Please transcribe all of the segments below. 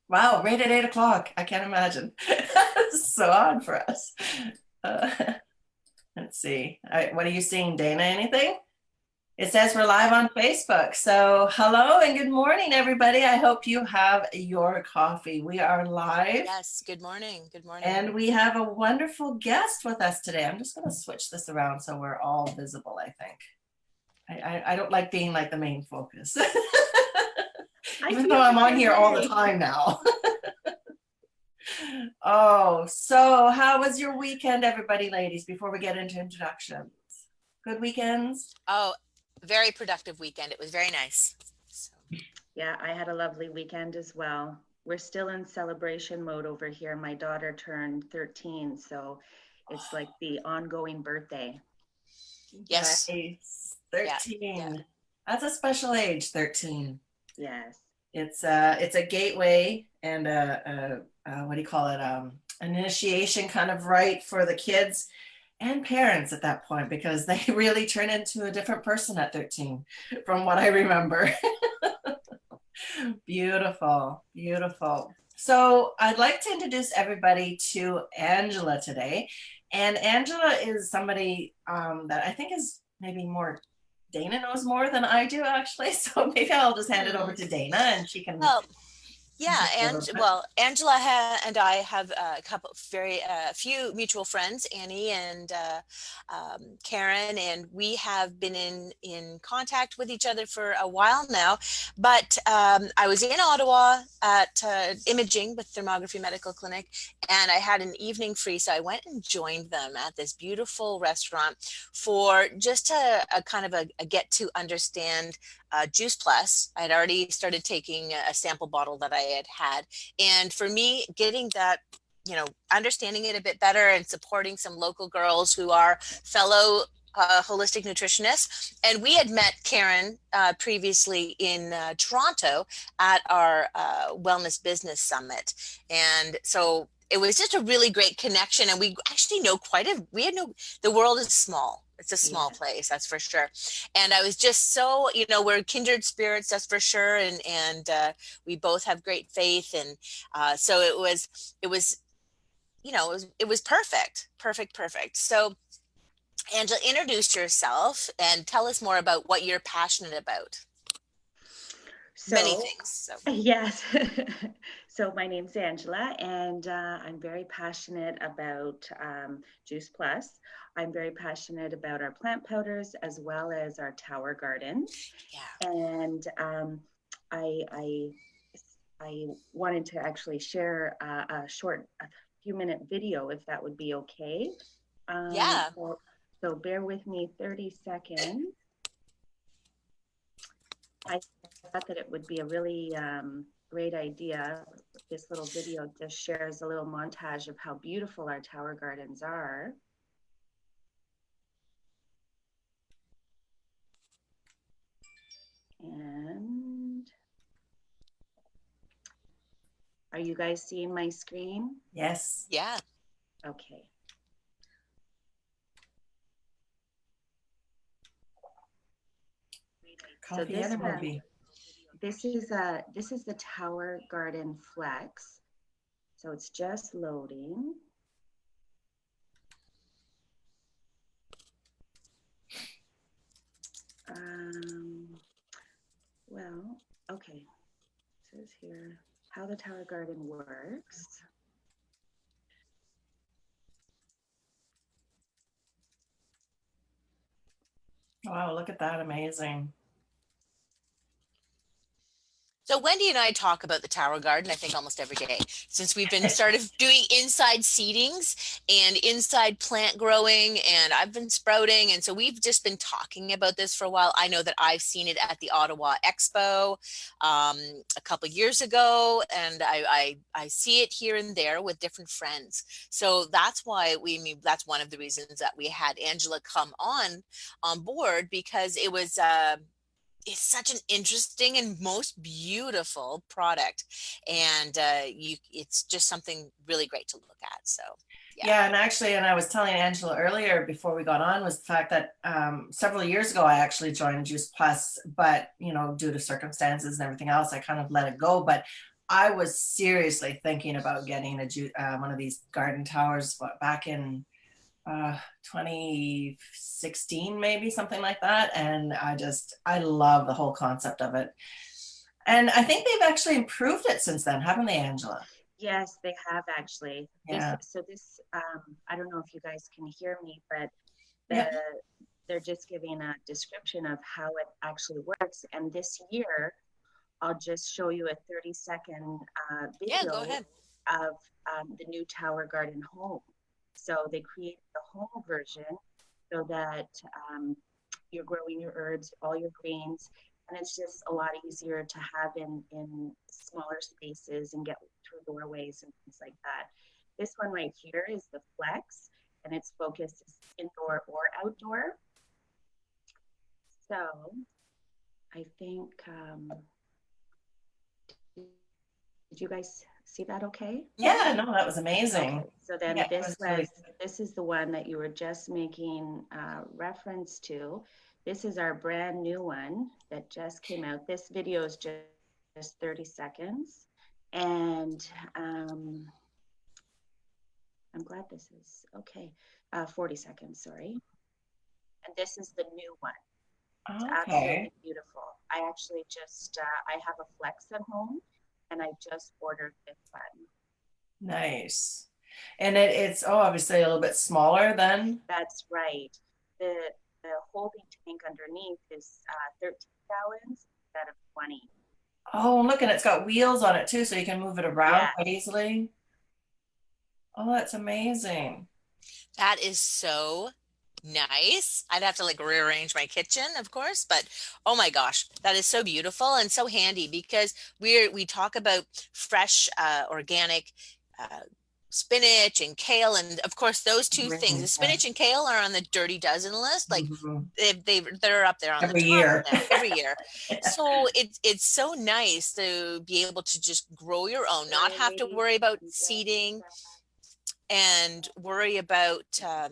Wow, right at 8 o'clock. I can't imagine. So odd for us. Uh, let's see. What are you seeing, Dana? Anything? It says we're live on Facebook. So hello and good morning, everybody. I hope you have your coffee. We are live Yes, good morning. Good morning. and we have a wonderful guest with us today. I'm just going to switch this around so we're all visible, I think. I don't like being like the main focus, I even though feel I'm the on same here all the way. time now. Oh, so how was your weekend, everybody, ladies, before we get into introductions? Good weekends? Oh, very productive weekend. It was very nice. So, Yeah, I had a lovely weekend as well. We're still in celebration mode over here. My daughter turned 13, so it's like the ongoing birthday. yes. Nice. Yeah. Yeah. 13. That's a special age, 13. Yes. It's a gateway and what do you call it? An initiation kind of rite for the kids and parents at that point because they really turn into a different person at 13, from what I remember. Beautiful, beautiful. So I'd like to introduce everybody to Angela today. And Angela is somebody that I think is maybe more, Dana knows more than I do, actually. So maybe I'll just hand it over Hmm. to Dana and she can Well, yeah, give you a and little bit. well, Angela and I have a couple very few mutual friends, Annie and Karen, and we have been in contact with each other for a while now. But I was in Ottawa at imaging with Thermography Medical Clinic, and I had an evening free, so I went and joined them at this beautiful restaurant for just a kind of a get to understand Juice Plus. I had already started taking a sample bottle that I had. And for me, getting that, understanding it a bit better and supporting some local girls who are fellow holistic nutritionists. And we had met Karen previously in Toronto at our Wellness Business Summit. And so it was just a really great connection. And we actually know the world is small. It's a small Yes. place, that's for sure. And I was just so, we're kindred spirits, that's for sure. And we both have great faith. And so it was perfect, perfect, perfect. So Angela, introduce yourself and tell us more about what you're passionate about. Many So, things. So yes. So my name's Angela, and I'm very passionate about Juice Plus. I'm very passionate about our plant powders as well as our tower gardens. yeah. And I, I I wanted to actually share a few minute video if that would be okay. Um, Yeah. so, so bear with me 30 seconds. I thought that it would be a really great idea. This little video just shares a little montage of how beautiful our tower gardens are. And are you guys seeing my screen? Yes. Yeah. Okay. So Coffee and a movie. this is the Tower Garden Flex. So it's just loading. Um, well, okay. It says here how the Tower Garden works. Wow, look at that. Amazing. So Wendy and I talk about the Tower Garden, I think almost every day since we've been started doing inside seedings and inside plant growing, and I've been sprouting. And so we've just been talking about this for a while. I know that I've seen it at the Ottawa Expo um, a couple years ago, and I see it here and there with different friends. So that's why that's one of the reasons that we had Angela come on board, because it's such an interesting and most beautiful product, and it's just something really great to look at. So yeah. Yeah, and actually, and I was telling Angela earlier before we got on was the fact that several years ago I actually joined Juice Plus, but due to circumstances and everything else, I kind of let it go. But I was seriously thinking about getting one of these garden towers back in 2016, maybe something like that. And I love the whole concept of it. And I think they've actually improved it since then, haven't they, Angela? Yes, they have actually. Yeah. I don't know if you guys can hear me, but the Yeah. they're just giving a description of how it actually works. And this year, I'll just show you a 30-second Yeah, go video ahead. of the new Tower Garden home. So they created the home version so that you're growing your herbs, all your greens, and it's just a lot easier to have in smaller spaces and get through doorways and things like that. This one right here is the Flex, and its focus is indoor or outdoor. So I think, did you guys see that okay? Yeah, no, that was amazing. Okay, so then Yeah, it was really this is the one that you were just making reference to. This is our brand new one that just came out. This video is just 30 seconds. And I'm glad this is okay. 40 seconds, sorry. And this is the new one. It's okay. absolutely beautiful. I actually just, I have a Flex at home and I just ordered this one. Nice. And it's obviously a little bit smaller than. That's right. The the holding tank underneath is 13 gallons instead of 20. Oh, look, and it's got wheels on it too, so you can move it around Yeah, quite easily. Oh, that's amazing. That is so nice. I'd have to like rearrange my kitchen, of course, but oh my gosh, that is so beautiful and so handy because we talk about fresh, organic uh, spinach and kale, and of course those two things, the Greens, yeah. spinach and kale, are on the dirty dozen list. Like Mhm. they're up there on the Every top year. now every year. So it's so nice to be able to just grow your own, not sorry, have to ladies. worry about I'm just, seeding and worry about yeah,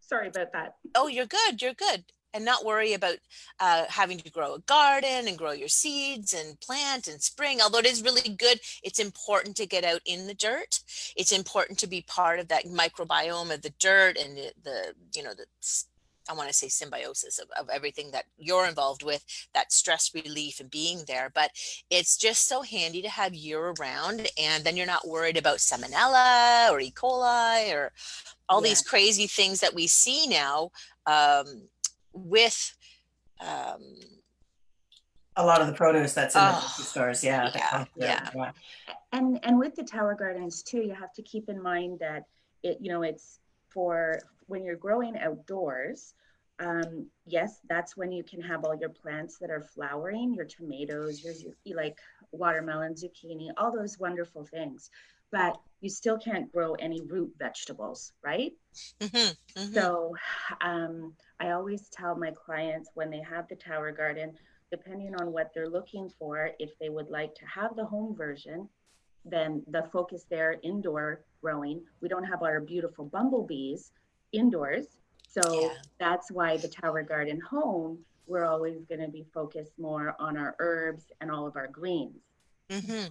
sorry about that. oh, you're good, you're good. And not worry about having to grow a garden and grow your seeds and plant and spring. Although it is really good, it's important to get out in the dirt. It's important to be part of that microbiome of the dirt and the you know, the I want to say symbiosis of everything that you're involved with, that stress relief and being there. But it's just so handy to have year round. And then you're not worried about salmonella or E. coli or all Yeah, these crazy things that we see now um, with um, A lot of the produce that's in the oh grocery stores, yeah, that yeah, comes through. yeah, Yeah. and with the Tower Gardens too, you have to keep in mind that it's for when you're growing outdoors. Yes, that's when you can have all your plants that are flowering, your tomatoes, your like watermelon, zucchini, all those wonderful things. But you still can't grow any root vegetables, right? hmm hmm So I always tell my clients when they have the Tower Garden, depending on what they're looking for, if they would like to have the home version, then the focus there indoor growing. We don't have our beautiful bumblebees indoors. So yeah. that's why the Tower Garden home, we're always going to be focused more on our herbs and all of our greens. hmm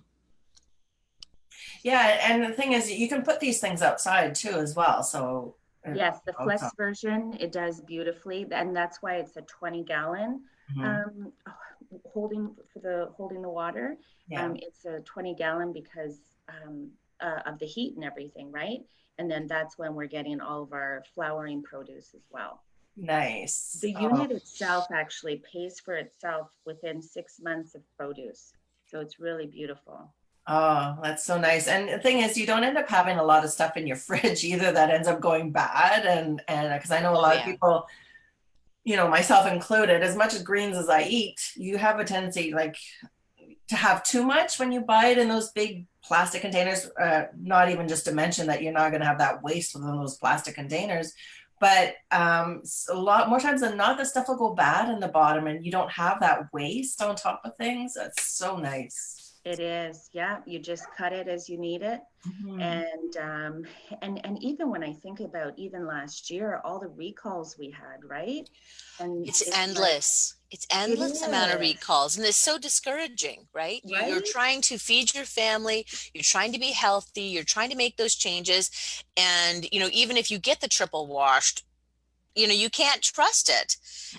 Yeah, and the thing is, you can put these things outside too as well. So, Yes, the also, Flex version, it does beautifully. And that's why it's a 20-gallon mhm. um, holding the water. Yeah, It's a 20-gallon because of the heat and everything, right? And then that's when we're getting all of our flowering produce as well. nice. The Oh, unit itself actually pays for itself within 6 months of produce. So it's really beautiful. oh, that's so nice. And the thing is, you don't end up having a lot of stuff in your fridge either that ends up going bad. And because I know a Oh lot of yeah. people, myself included, as much as greens as I eat, you have a tendency like to have too much when you buy it in those big plastic containers. Not even just to mention that you're not going to have that waste within those plastic containers. But a lot more times than not, the stuff will go bad in the bottom and you don't have that waste on top of things. That's so nice. It is. Yeah. You just cut it as you need it. Mhm. And even when I think about even last year, all the recalls we had, right? And It's it's like, endless. It's it endless amount of is, recalls, and it's so discouraging, right? You're right? trying to feed your family, you're trying to be healthy, you're trying to make those changes, and even if you get the triple washed, you can't trust it.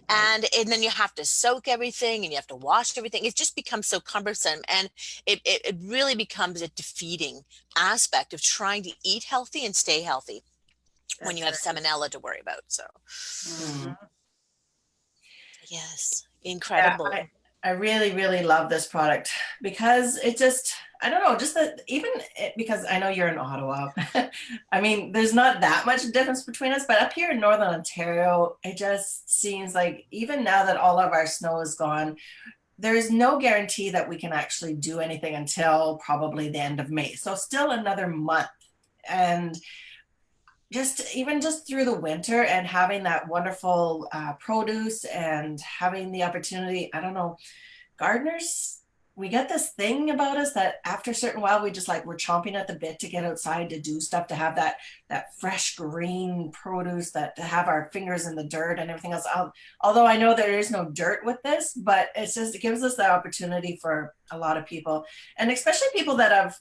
Right. And then you have to soak everything and you have to wash everything. It just becomes so cumbersome, and it really becomes a defeating aspect of trying to eat healthy and stay healthy when you That's have right. salmonella to worry about. So Mm. Mhm. yes, Yeah, incredible. I really, really love this product because it just, I don't know, just that even because I know you're in Ottawa. I mean, there's not that much difference between us, but up here in Northern Ontario, it just seems like even now that all of our snow is gone, there is no guarantee that we can actually do anything until probably the end of May. So still another month. And just even just through the winter and having that wonderful produce and having the opportunity, I don't know, gardeners, we get this thing about us that after a certain while we just like we're chomping at the bit to get outside to do stuff, to have that fresh green produce, that to have our fingers in the dirt and everything else. Although I know there is no dirt with this, but it's just it gives us the opportunity for a lot of people, and especially people that have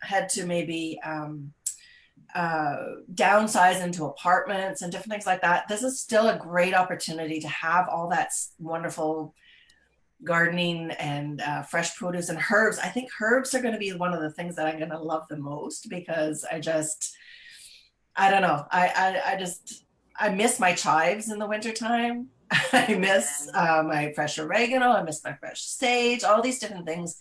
had to maybe downsize into apartments and different things like that. This is still a great opportunity to have all that wonderful gardening and fresh produce and herbs. I think herbs are going to be one of the things that I'm going to love the most because I don't know. I miss my chives in the wintertime. I miss Yeah. my fresh oregano. I miss my fresh sage, all these different things.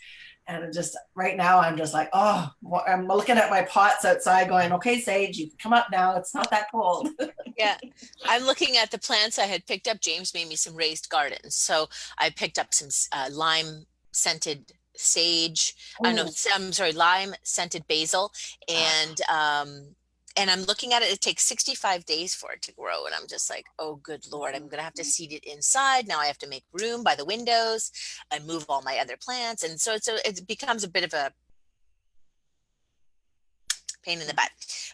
And just right now, I'm just like, oh, I'm looking at my pots outside going, okay, Sage, you can come up now. It's not that cold. Yeah, I'm looking at the plants I had picked up. James made me some raised gardens. So I picked up some lime scented sage. I know, Oh, I'm sorry, lime scented basil. And I'm looking at it. It takes 65 days for it to grow. And I'm just like, oh, good Lord, I'm going to have to seed it inside. Now I have to make room by the windows and move all my other plants. And so it becomes a bit of a pain in the butt.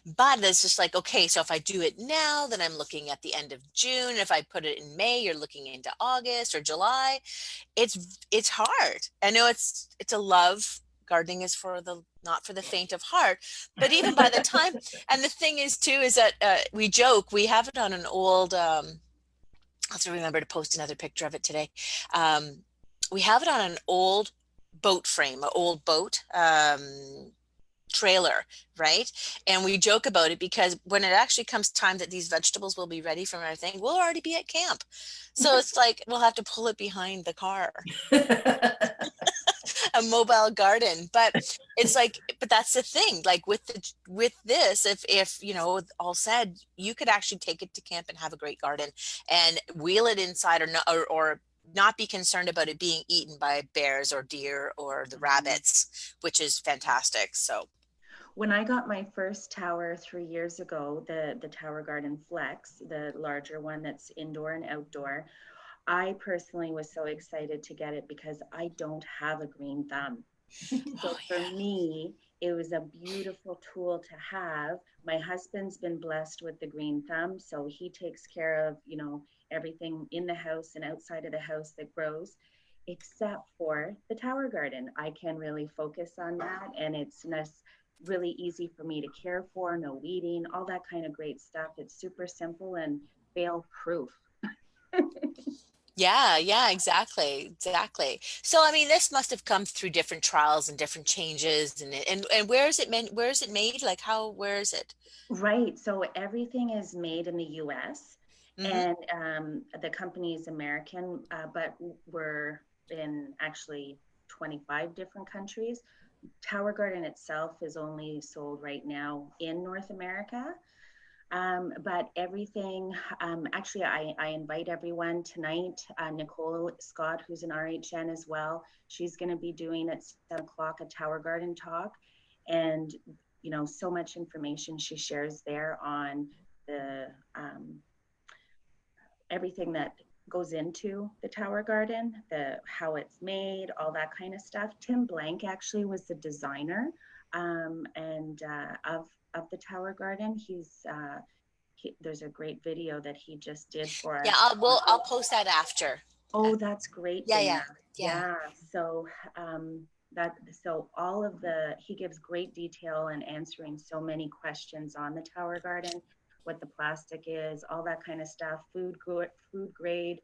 But it's just like, okay, so if I do it now, then I'm looking at the end of June. If I put it in May, you're looking into August or July. It's hard. I know it's a love. Gardening is for the not for the faint of heart. But even by the time, and the thing is too, is that we joke, we have it on an old I'll have to remember to post another picture of it today. Um, we have it on an old boat frame, an old boat. Trailer, right? And we joke about it because when it actually comes time that these vegetables will be ready from our thing, we'll already be at camp. So it's like we'll have to pull it behind the car, a mobile garden. But it's like, but that's the thing. Like with this, if all said, you could actually take it to camp and have a great garden and wheel it inside, or not, or not be concerned about it being eaten by bears or deer or the Mhm. rabbits, which is fantastic. So When I got my first tower 3 years ago, the Tower Garden Flex, the larger one that's indoor and outdoor, I personally was so excited to get it because I don't have a green thumb. So oh for yeah. me, it was a beautiful tool to have. My husband's been blessed with the green thumb, so he takes care of, everything in the house and outside of the house that grows, except for the tower garden. I can really focus on that, and it's really easy for me to care for, no weeding, all that kind of great stuff. It's super simple and fail proof. Yeah, yeah, exactly. So, I mean, this must have come through different trials and different changes, and where is it meant? Where is it made? Like how? Where is it? Right. So everything is made in the US, Hmm. and the company is American, but we're in actually 25 different countries. Tower Garden itself is only sold right now in North America. But everything, actually, I invite everyone tonight. Nicole Scott, who's an RHN as well, she's going to be doing at 7 o'clock a Tower Garden talk. And, so much information she shares there on the everything that goes into the Tower Garden, how it's made, all that kind of stuff. Tim Blank actually was the designer and of the Tower Garden. There's a great video that he just did for Yeah, us. I'll post that after. Oh, that's great, Yeah, yeah, Dana. yeah. Yeah. So all of he gives great detail in answering so many questions on the Tower Garden, what the plastic is, all that kind of stuff, food grade,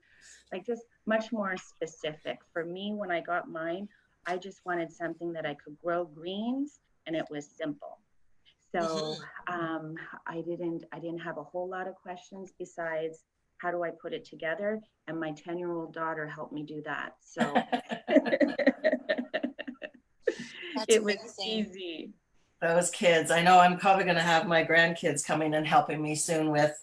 like just much more specific. For me, when I got mine, I just wanted something that I could grow greens and it was simple. So Hmm. I didn't have a whole lot of questions besides how do I put it together? And my 10-year-old daughter helped me do that. So That's it was amazing. easy. Those kids. I know I'm probably going to have my grandkids coming and helping me soon with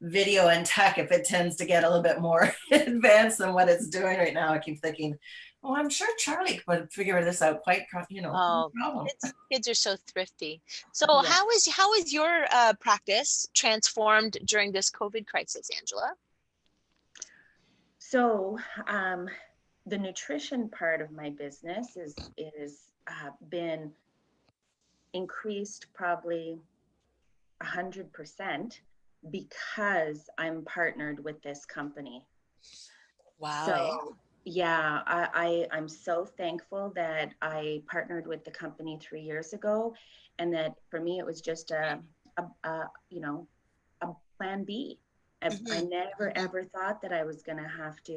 video and tech if it tends to get a little bit more advanced than what it's doing right now. I keep thinking, oh, I'm sure Charlie would figure this out quite, no Oh, problem. kids are so thrifty. So Yeah. how is your practice transformed during this COVID crisis, Angela? So the nutrition part of my business is been increased probably 100% because I'm partnered with this company. Wow, eh? So yeah, I'm so thankful that I partnered with the company 3 years ago, and that for me it was just a plan B. I Hmm. never ever thought that I was going to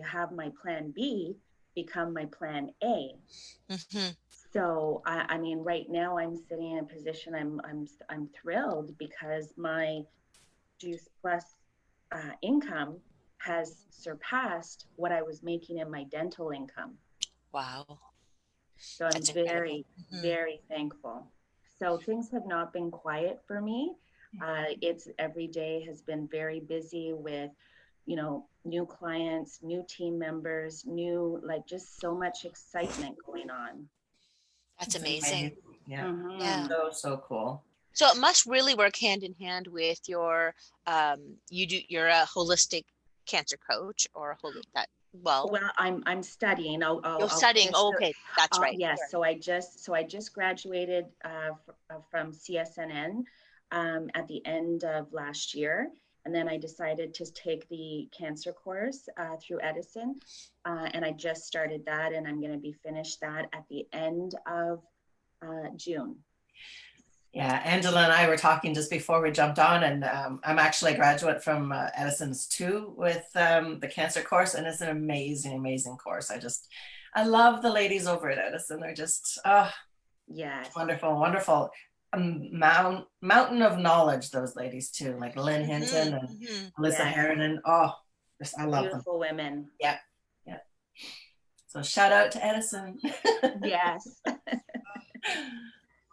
have my plan B become my plan A. Hmm. So I mean, right now I'm sitting in a position I'm thrilled because my Juice Plus income has surpassed what I was making in my dental income. Wow, So I'm that's incredible. very, Hmm. very thankful. So things have not been quiet for me. It's every day has been very busy with, new clients, new team members, like just so much excitement going on. That's It's amazing. amazing. Yeah. Yeah. Mm-hmm. So, so cool. So it must really work hand in hand with you're a holistic cancer coach or a holistic that well, Well, I'm studying. you're I'll studying. finish Oh, the. okay, that's right. Yes. Sorry. So I just graduated from CSNN at the end of last year, and then I decided to take the cancer course through Edison, and I just started that, and I'm going to be finished that at the end of June. Yeah, Angela and I were talking just before we jumped on, and I'm actually a graduate from Edison's too with the cancer course, and it's an amazing, amazing course. I love the ladies over at Edison. They're just Yes. wonderful, wonderful. Mountain of knowledge, those ladies too, like Lynn Hmm. Hinton and Hmm. Alyssa Yes. Harrinan. Oh, I love them. Beautiful women. Yeah, yeah. So shout out to Edison. Yes.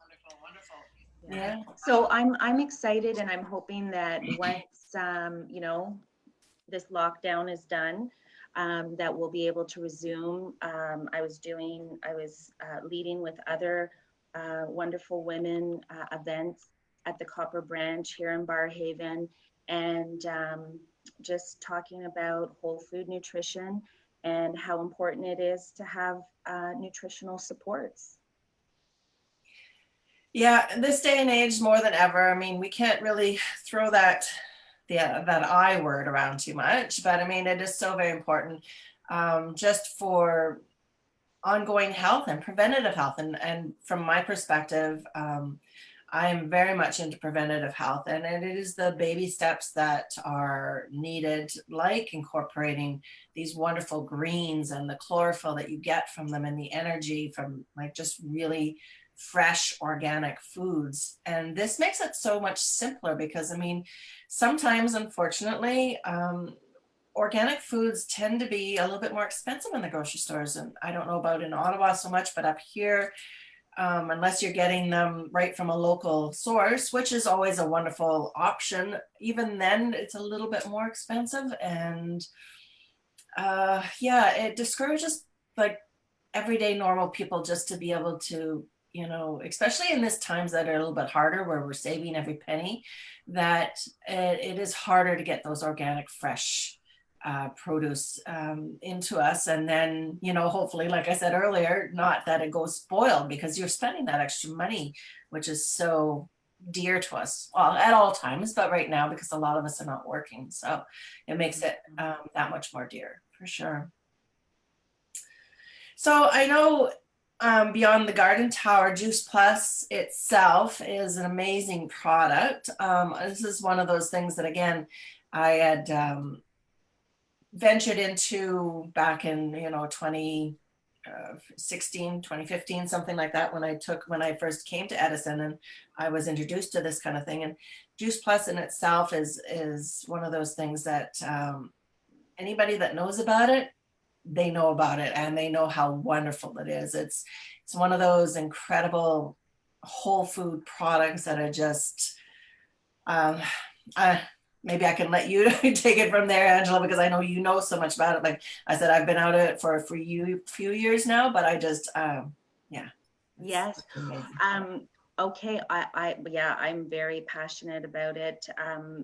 Wonderful, wonderful. Yeah. Yeah. So I'm excited, and I'm hoping that once this lockdown is done, that we'll be able to resume. I was leading with other wonderful women events at the Copper Branch here in Barrhaven, and just talking about whole food nutrition and how important it is to have nutritional supports. Yeah, this day and age more than ever. I mean, we can't really throw that I word around too much, but I mean, it is so very important just for ongoing health and preventative health. And from my perspective, I am very much into preventative health, and it is the baby steps that are needed, like incorporating these wonderful greens and the chlorophyll that you get from them and the energy from like just really fresh organic foods. And this makes it so much simpler because I mean, sometimes unfortunately, organic foods tend to be a little bit more expensive in the grocery stores. And I don't know about in Ottawa so much, but up here, unless you're getting them right from a local source, which is always a wonderful option, even then it's a little bit more expensive. And yeah, it discourages like everyday normal people just to be able to, especially in this times that are a little bit harder where we're saving every penny, that it is harder to get those organic fresh produce into us. And then, you know, hopefully, like I said earlier, not that it goes spoiled, because you're spending that extra money, which is so dear to us, well, at all times, but right now, because a lot of us are not working. So it makes it that much more dear, for sure. So I know Beyond the Garden Tower, Juice Plus itself is an amazing product. This is one of those things that, again, I had ventured into back in, you know, 2016, 2015, something like that, when I first came to Edison, and I was introduced to this kind of thing. And Juice Plus in itself is one of those things that anybody that knows about it, they know about it, and they know how wonderful it is. It's one of those incredible whole food products that are just maybe I can let you take it from there, Angela, because I know you know so much about it. Like I said, I've been out of it for a few years now, but I just yeah. Yes. Okay. Yeah, I'm very passionate about it.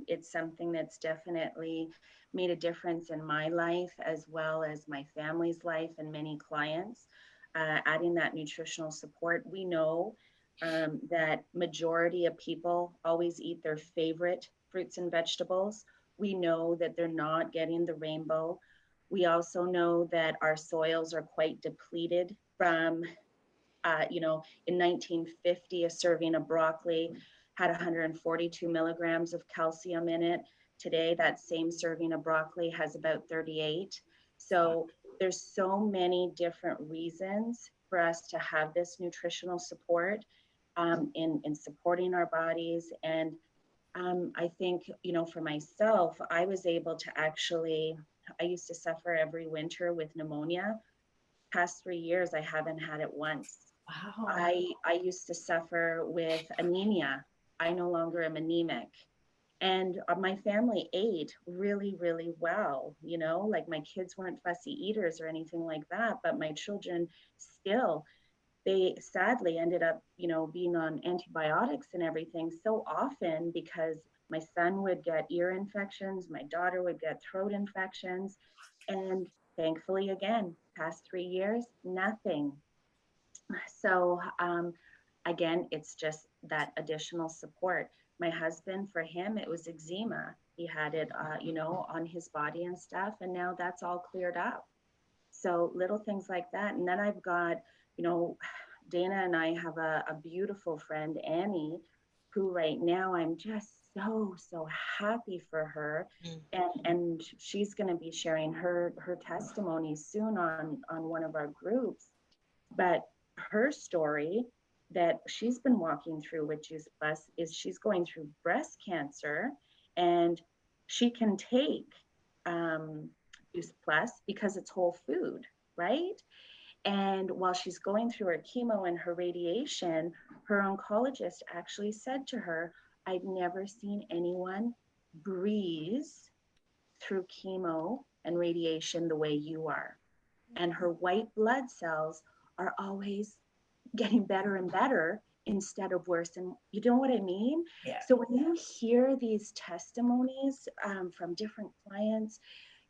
It's something that's definitely made a difference in my life, as well as my family's life and many clients. Adding that nutritional support, we know that majority of people always eat their favorite fruits and vegetables. We know that they're not getting the rainbow. We also know that our soils are quite depleted from you know, in 1950, a serving of broccoli had 142 milligrams of calcium in it. Today, that same serving of broccoli has about 38. So there's so many different reasons for us to have this nutritional support in supporting our bodies. And I think, you know, for myself, I was able to actually, I used to suffer every winter with pneumonia. Past 3 years, I haven't had it once. Wow. I used to suffer with anemia. I no longer am anemic. And my family ate really, really well. You know, like my kids weren't fussy eaters or anything like that, but my children still, they sadly ended up, you know, being on antibiotics and everything so often, because my son would get ear infections, my daughter would get throat infections. And thankfully, again, past 3 years, nothing. So again, it's just that additional support. My husband, for him, it was eczema. He had it, you know, on his body and stuff, and now that's all cleared up. So little things like that. And then I've got, you know, Dana and I have a beautiful friend, Annie, who right now I'm just so happy for her. And she's going to be sharing her testimony soon on one of our groups. But her story that she's been walking through with Juice Plus is she's going through breast cancer, and she can take Juice Plus because it's whole food, right? And while she's going through her chemo and her radiation, her oncologist actually said to her, I've never seen anyone breeze through chemo and radiation the way you are. And her white blood cells are always getting better and better instead of worse. And you know what I mean? Yeah. So when you hear these testimonies from different clients,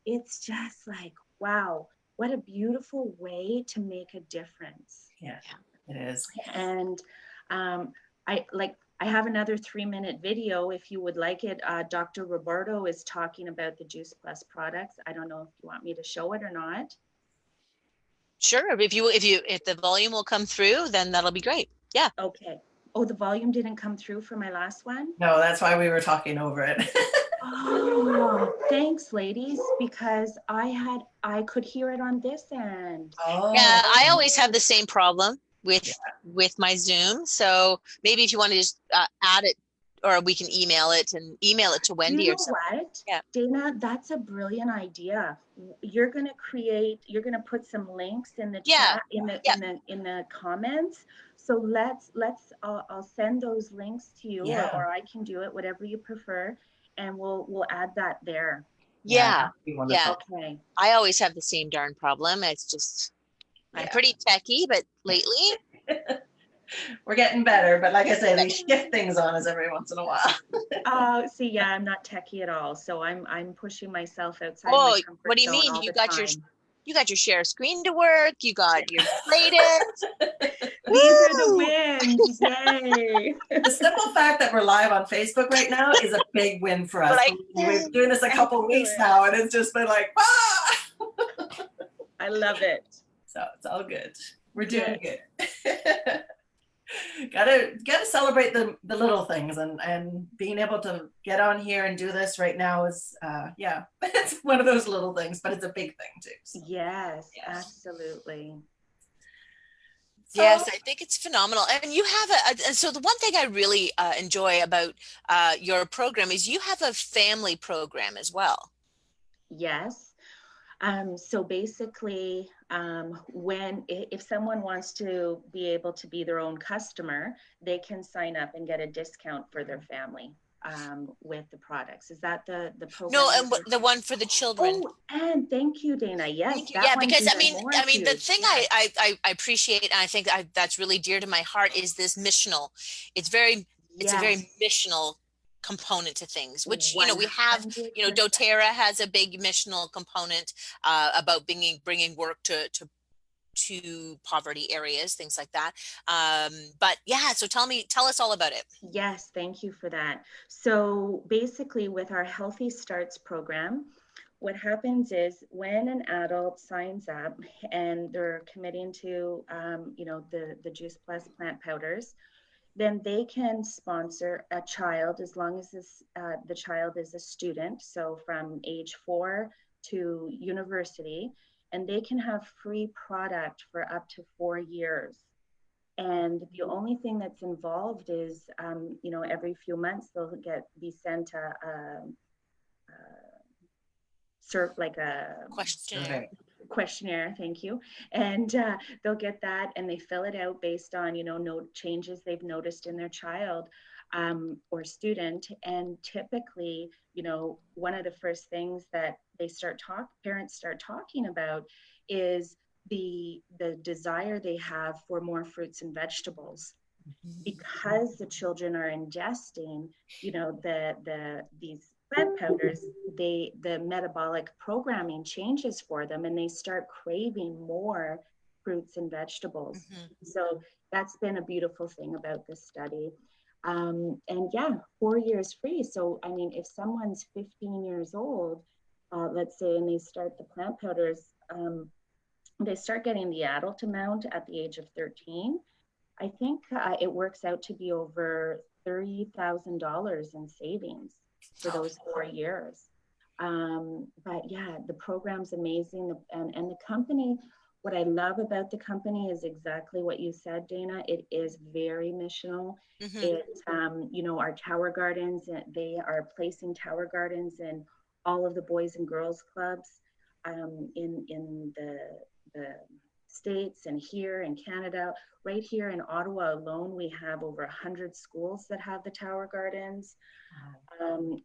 it's just like, wow, what a beautiful way to make a difference. Yeah, it is. And I have another 3-minute video if you would like it. Dr. Roberto is talking about the Juice Plus products. I don't know if you want me to show it or not. Sure. If the volume will come through, then that'll be great. Yeah. Okay. Oh, the volume didn't come through for my last one? No, that's why we were talking over it. Oh, thanks, ladies, because I could hear it on this end. Oh. Yeah, I always have the same problem with my Zoom. So maybe if you want to just add it, or we can email it to Wendy You know or something. what, Yeah. Dana, that's a brilliant idea. You're gonna put some links in the chat, in the comments. So I'll send those links to you, or I can do it, whatever you prefer, and we'll add that there. Yeah. Okay. I always have the same darn problem. It's just I'm pretty techie, but lately. We're getting better, but like I say, they shift things on us every once in a while. Oh, see, yeah, I'm not techie at all, so I'm pushing myself outside my Oh, what comfort do you zone mean? all the time. You got your share screen to work. You got your plated. These are the Woo! wins, yay! The simple fact that we're live on Facebook right now is a big win for us. Like, We've been doing this a couple of weeks Excellent. now, and it's just been like, ah! I love it. So it's all good. We're doing Yes. good. gotta celebrate the little things, and being able to get on here and do this right now is yeah, it's one of those little things, but it's a big thing too. So, Yes, yeah. absolutely. So yes, I think it's phenomenal. And you have so the one thing I really enjoy about your program is you have a family program as well. Yes. So basically, if someone wants to be able to be their own customer, they can sign up and get a discount for their family with the products. Is that the No, program and you're? the one for the children. Oh, and thank you, Dana. Yes, Thank you. that Yeah, one's because even more I mean, the huge. thing Yes, I appreciate, and I think that's really dear to my heart, is this missional. It's very, it's a very yes, missional component to things, which, you know, we have, you know, 100%. doTERRA has a big missional component about bringing work to poverty areas, things like that. But yeah, so tell us all about it. Yes, thank you for that. So basically, with our Healthy Starts program, what happens is when an adult signs up and they're committing to, the Juice Plus plant powders, then they can sponsor a child as long as the child is a student, so from age 4 to university, and they can have free product for up to 4 years. And the only thing that's involved is, every few months they'll be sent a serve like a Questionnaire. survey. questionnaire, thank you, and they'll get that and they fill it out based on no changes they've noticed in their child or student. And typically, one of the first things that parents start talking about is the desire they have for more fruits and vegetables, because the children are ingesting, these plant powders. The metabolic programming changes for them, and they start craving more fruits and vegetables. Mhm. So that's been a beautiful thing about this study. And yeah, 4 years free. So I mean, if someone's 15 years old, let's say, and they start the plant powders, they start getting the adult amount at the age of 13. I think it works out to be over $30,000 in savings for those 4 years. But yeah, the program's amazing. And the company, what I love about the company is exactly what you said, Dana. It is very missional. Mhm. It's, our tower gardens, they are placing tower gardens in all of the boys and girls clubs in the States and here in Canada. Right here in Ottawa alone, we have over 100 schools that have the tower gardens.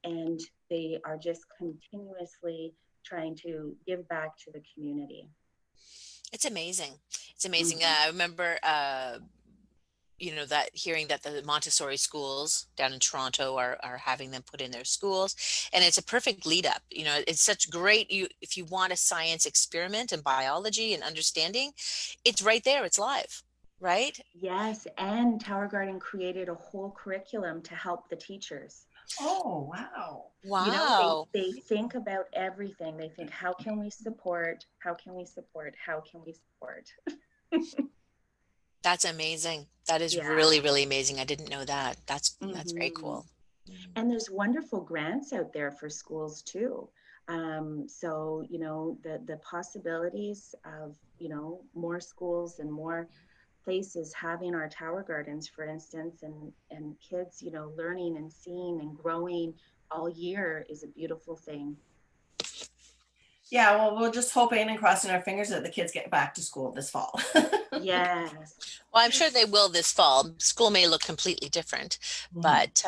And they are just continuously trying to give back to the community. It's amazing. It's amazing. Mhm. I remember, you know, that hearing that the Montessori schools down in Toronto are having them put in their schools, and it's a perfect lead up. You know, it's such great. If you want a science experiment in biology and understanding, it's right there. It's live, right? Yes, and Tower Garden created a whole curriculum to help the teachers. Oh wow. Wow. They think about everything. They think, how can we support? How can we support? How can we support? That's amazing. That is Yeah. really, really amazing. I didn't know that. That's very Hmm. cool. Mhm. And there's wonderful grants out there for schools too. So, the possibilities of, more schools and more places having our tower gardens, for instance, and kids, learning and seeing and growing all year is a beautiful thing. Yeah, well, we're just hoping and crossing our fingers that the kids get back to school this fall. Yes. Well, I'm sure they will this fall. School may look completely different, Mhm. but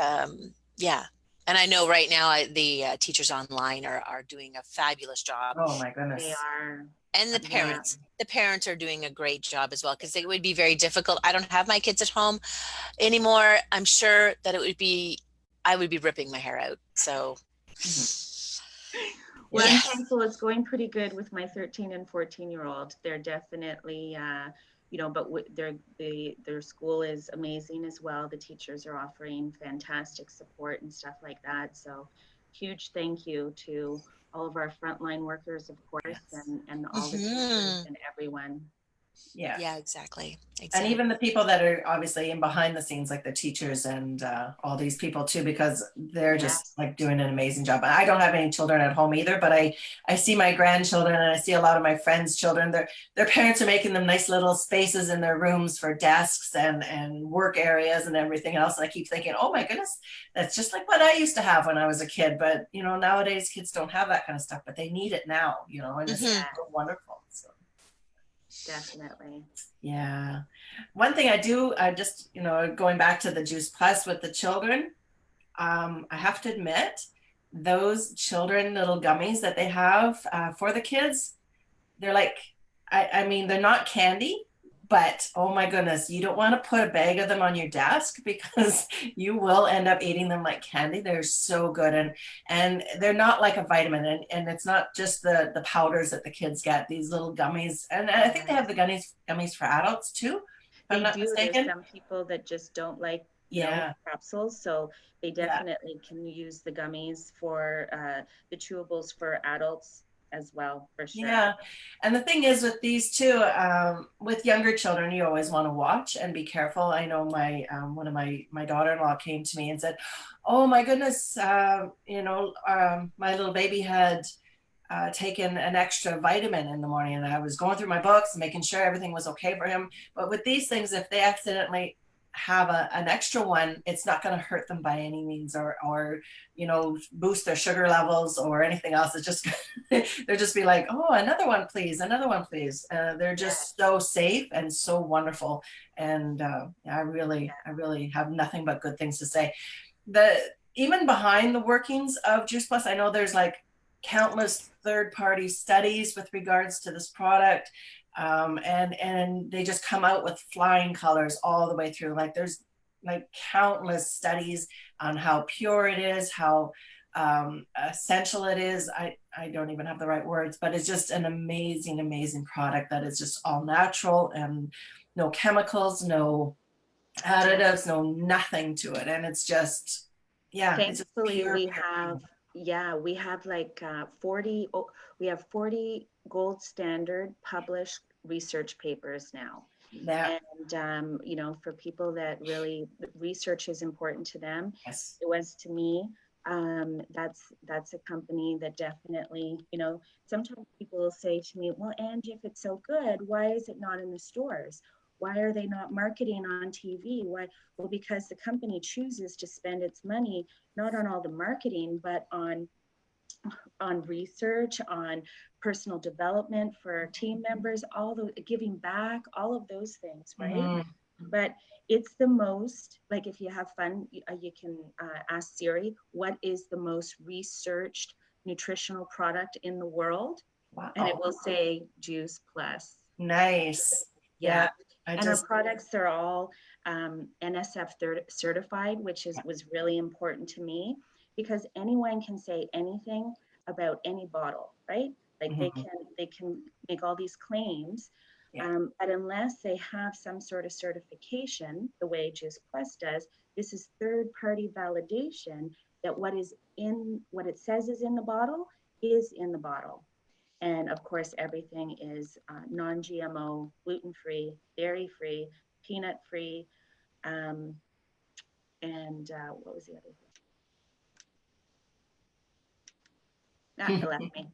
yeah. And I know right now the teachers online are doing a fabulous job. Oh my They goodness. are. And Yeah. the parents are doing a great job as well, because it would be very difficult. I don't have my kids at home anymore. I'm sure that I would be ripping my hair out. So, Mhm. Well, I'm yes. thankful it's going pretty good with my 13 and 14-year-old. They're definitely, but their school is amazing as well. The teachers are offering fantastic support and stuff like that. So, huge thank you to all of our frontline workers, of course, Yes. and all the teachers Hmm. and everyone. Yeah. Yeah, exactly. And Exactly. even the people that are obviously in behind the scenes, like the teachers and all these people too, because they're just Yes. like doing an amazing job. I don't have any children at home either, but I see my grandchildren and I see a lot of my friends' children. Their parents are making them nice little spaces in their rooms for desks and work areas and everything else. And I keep thinking, oh my goodness, that's just like what I used to have when I was a kid. But nowadays kids don't have that kind of stuff, but they need it now. And it's Hmm. Yeah, so wonderful. So. definitely. Yeah. One thing I do, I just, going back to the Juice Plus with the children, I have to admit, those children little gummies that they have for the kids, they're like, I mean, they're not candy, but oh my goodness, you don't want to put a bag of them on your desk because you will end up eating them like candy. They're so good, and they're not like a vitamin, and it's not just the powders that the kids get. These little gummies, and I think they have the Yes. gummies for adults too, if I'm They not do. There's mistaken. some people that just don't like, Yeah, capsules. So they yeah. definitely can use the gummies for the chewables for adults as well, for sure. Yeah. And the thing is with these two, with younger children, you always want to watch and be careful. I know one of my daughter-in-law came to me and said, "Oh my goodness, my little baby had taken an extra vitamin in the morning, and I was going through my books, making sure everything was okay for him. But with these things, if they accidentally have an extra one, it's not going to hurt them by any means, or boost their sugar levels or anything else. It's just they'll just be like, oh, another one, please, another one, please. They're just Yes. so safe and so wonderful, and I Yeah. really have nothing but good things to say. The Even behind the workings of Juice Plus, I know there's like countless third-party studies with regards to this product, and they just come out with flying colors all the way through. Like there's like countless studies on how pure it is, how essential it is. I don't even have the right words, but it's just an amazing, amazing product that is just all natural and no chemicals, no Yeah. additives, no nothing to it. And it's just, yeah, it's just Thankfully, pure, we pure. have, yeah, we have like 40, we have 40 gold standard published research papers now. That, And, for people that really research is important to them, yes. it was to me. That's a company that definitely, sometimes people will say to me, well, Angie, if it's so good, why is it not in the stores? Why are they not marketing on TV? Why? Well, because the company chooses to spend its money not on all the marketing, but on research, on personal development for team members, all the giving back, all of those things, right? Mm-hmm. But it's the most, like, if you have fun, you can ask Siri, what is the most researched nutritional product in the world? And it Wow. will say Juice Plus. Nice. Yeah. Yeah. I And our just, products are all NSF certified, which was really important to me, because anyone can say anything about any bottle, right? Like they mhm. can they can make all these claims, Yeah. but unless they have some sort of certification, the way Juice Plus does, this is third-party validation that what it says is in the bottle is in the bottle. And of course, everything is non-GMO, gluten-free, dairy-free, peanut-free, um, and what was the other thing? It left me.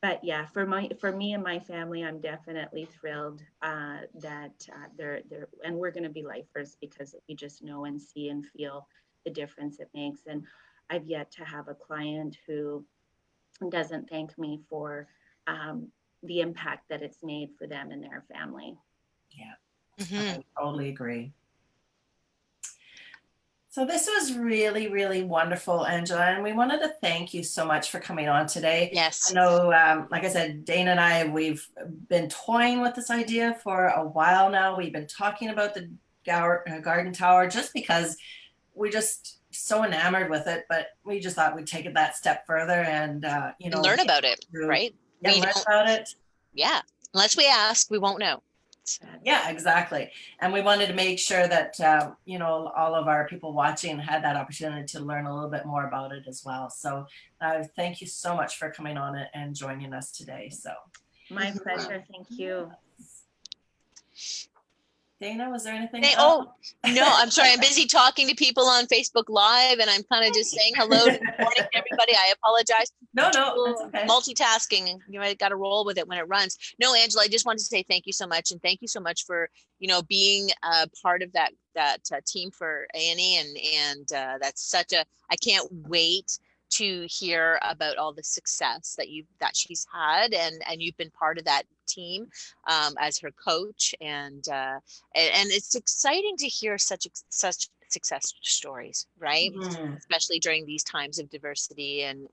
But yeah, for me and my family, I'm definitely thrilled that they're and we're going to be lifers because we just know and see and feel the difference it makes. And I've yet to have a client who doesn't thank me for um, the impact that it's made for them and their family. Yeah. Hmm. I totally agree. So this was really, really wonderful, Angela, and we wanted to thank you so much for coming on today. I Yes. know, like I said, Dana and I, we've been toying with this idea for a while now. We've been talking about the garden tower just because we're just so enamored with it, but we just thought we'd take it that step further and, And learn be about it, able to right? yeah, We learn don't, about it. yeah. Unless we ask, we won't know. So, Yeah, exactly. And we wanted to make sure that, all of our people watching had that opportunity to learn a little bit more about it as well. So thank you so much for coming on it and joining us today. So My pleasure. Thank you. Dana, was there anything Hey, else? oh, no, I'm sorry. I'm busy talking to people on Facebook Live and I'm kind of just saying hello to good morning to everybody. I apologize. No, that's okay. Multitasking, you might got to roll with it when it runs. No, Angela, I just wanted to say thank you so much. And thank you so much for, being a part of that team for Annie. And that's such I can't wait to hear about all the success that she's had and you've been part of that team as her coach and it's exciting to hear such success stories, right? Mhm. Especially during these times of diversity and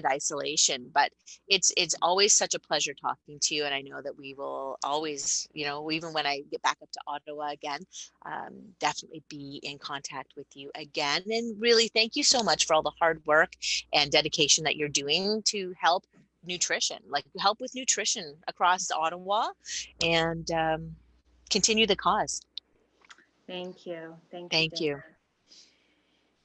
isolation. But it's always such a pleasure talking to you, and I know that we will always, even when I get back up to Ottawa again, definitely be in contact with you again. And really, thank you so much for all the hard work and dedication that you're doing to help with nutrition across Ottawa and continue the cause. Thank you. Thank you, Thank Dana. you.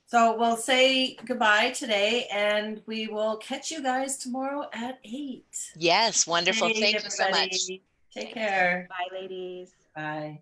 So we'll say goodbye today and we will catch you guys tomorrow at 8. Yes, wonderful. Hey, Thank you so much. everybody. Take Thanks. care. Bye, ladies. Bye.